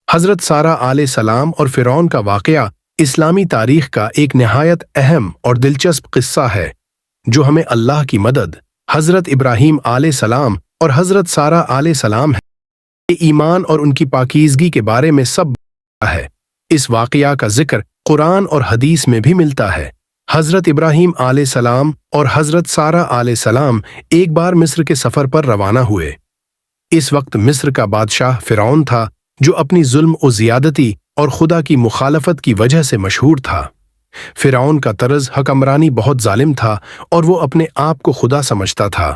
حضرت سارہ علیہ السلام اور فرعون کا واقعہ اسلامی تاریخ کا ایک نہایت اہم اور دلچسپ قصہ ہے جو ہمیں اللہ کی مدد، حضرت ابراہیم علیہ السلام اور حضرت سارہ علیہ السلام کے ایمان اور ان کی پاکیزگی کے بارے میں سب بتاتا ہے۔ اس واقعہ کا ذکر قرآن اور حدیث میں بھی ملتا ہے۔ حضرت ابراہیم علیہ السلام اور حضرت سارہ علیہ السلام ایک بار مصر کے سفر پر روانہ ہوئے۔ اس وقت مصر کا بادشاہ فرعون تھا جو اپنی ظلم و زیادتی اور خدا کی مخالفت کی وجہ سے مشہور تھا۔ فرعون کا طرز حکمرانی بہت ظالم تھا اور وہ اپنے آپ کو خدا سمجھتا تھا۔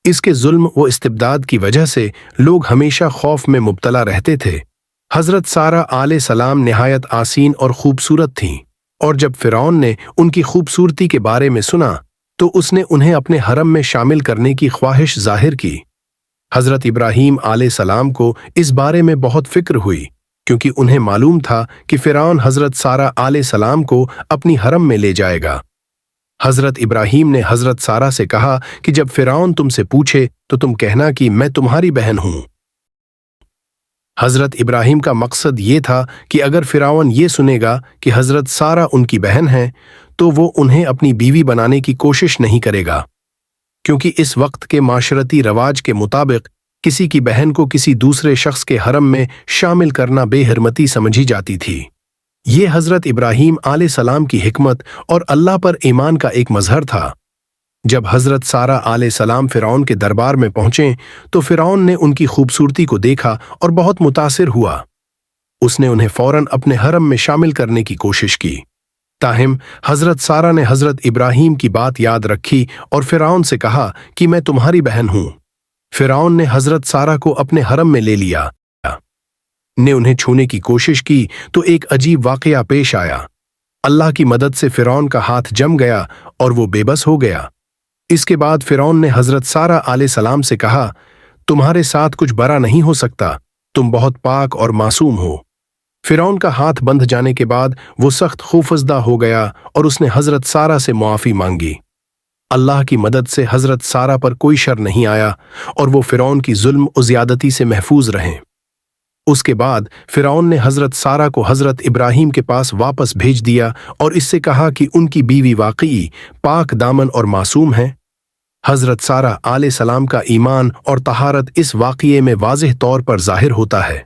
اس کے ظلم و استبداد کی وجہ سے لوگ ہمیشہ خوف میں مبتلا رہتے تھے۔ حضرت سارہ علیہ السلام نہایت آسین اور خوبصورت تھیں، اور جب فرعون نے ان کی خوبصورتی کے بارے میں سنا تو اس نے انہیں اپنے حرم میں شامل کرنے کی خواہش ظاہر کی۔ حضرت ابراہیم علیہ السلام کو اس بارے میں بہت فکر ہوئی، کیونکہ انہیں معلوم تھا کہ فرعون حضرت سارہ علیہ السلام کو اپنی حرم میں لے جائے گا۔ حضرت ابراہیم نے حضرت سارہ سے کہا کہ جب فرعون تم سے پوچھے تو تم کہنا کہ میں تمہاری بہن ہوں۔ حضرت ابراہیم کا مقصد یہ تھا کہ اگر فرعون یہ سنے گا کہ حضرت سارہ ان کی بہن ہیں تو وہ انہیں اپنی بیوی بنانے کی کوشش نہیں کرے گا، کیونکہ اس وقت کے معاشرتی رواج کے مطابق کسی کی بہن کو کسی دوسرے شخص کے حرم میں شامل کرنا بے حرمتی سمجھی جاتی تھی۔ یہ حضرت ابراہیم علیہ السلام کی حکمت اور اللہ پر ایمان کا ایک مظہر تھا۔ جب حضرت سارہ علیہ السلام فرعون کے دربار میں پہنچے تو فرعون نے ان کی خوبصورتی کو دیکھا اور بہت متاثر ہوا۔ اس نے انہیں فوراً اپنے حرم میں شامل کرنے کی کوشش کی، تاہم حضرت سارہ نے حضرت ابراہیم کی بات یاد رکھی اور فرعون سے کہا کہ میں تمہاری بہن ہوں۔ فرعون نے حضرت سارہ کو اپنے حرم میں لے لیا، نے انہیں چھونے کی کوشش کی تو ایک عجیب واقعہ پیش آیا۔ اللہ کی مدد سے فرعون کا ہاتھ جم گیا اور وہ بے بس ہو گیا۔ اس کے بعد فرعون نے حضرت سارہ علیہ السلام سے کہا، تمہارے ساتھ کچھ برا نہیں ہو سکتا، تم بہت پاک اور معصوم ہو۔ فرعون کا ہاتھ بندھ جانے کے بعد وہ سخت خوفزدہ ہو گیا اور اس نے حضرت سارہ سے معافی مانگی۔ اللہ کی مدد سے حضرت سارہ پر کوئی شر نہیں آیا اور وہ فرعون کی ظلم و زیادتی سے محفوظ رہیں۔ اس کے بعد فرعون نے حضرت سارہ کو حضرت ابراہیم کے پاس واپس بھیج دیا اور اس سے کہا کہ ان کی بیوی واقعی پاک دامن اور معصوم ہیں۔ حضرت سارہ علیہ السلام کا ایمان اور طہارت اس واقعے میں واضح طور پر ظاہر ہوتا ہے۔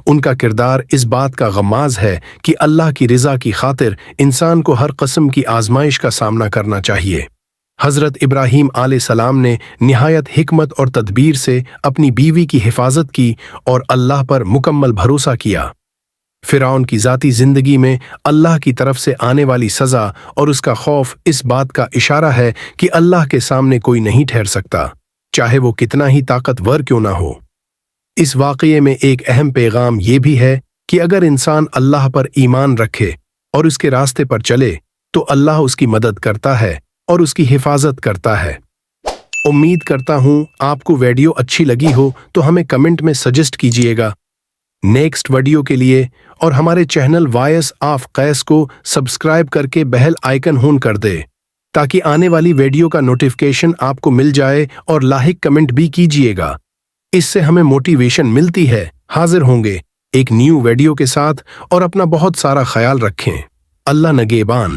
ان کا کردار اس بات کا غماز ہے کہ اللہ کی رضا کی خاطر انسان کو ہر قسم کی آزمائش کا سامنا کرنا چاہیے۔ حضرت ابراہیم علیہ السلام نے نہایت حکمت اور تدبیر سے اپنی بیوی کی حفاظت کی اور اللہ پر مکمل بھروسہ کیا۔ فرعون کی ذاتی زندگی میں اللہ کی طرف سے آنے والی سزا اور اس کا خوف اس بات کا اشارہ ہے کہ اللہ کے سامنے کوئی نہیں ٹھہر سکتا، چاہے وہ کتنا ہی طاقتور کیوں نہ ہو۔ اس واقعے میں ایک اہم پیغام یہ بھی ہے کہ اگر انسان اللہ پر ایمان رکھے اور اس کے راستے پر چلے تو اللہ اس کی مدد کرتا ہے اور اس کی حفاظت کرتا ہے۔ امید کرتا ہوں آپ کو ویڈیو اچھی لگی ہو تو ہمیں کمنٹ میں سجیسٹ کیجئے گا۔ نیکسٹ ویڈیو کے لیے اور ہمارے چینل وائس آف قیس کو سبسکرائب کر کے بیل آئیکن آن کر دے تاکہ آنے والی ویڈیو کا نوٹیفیکیشن آپ کو مل جائے، اور لاحق کمنٹ بھی کیجئے گا، اس سے ہمیں موٹیویشن ملتی ہے۔ حاضر ہوں گے ایک نیو ویڈیو کے ساتھ، اور اپنا بہت سارا خیال رکھیں۔ اللہ نگہبان۔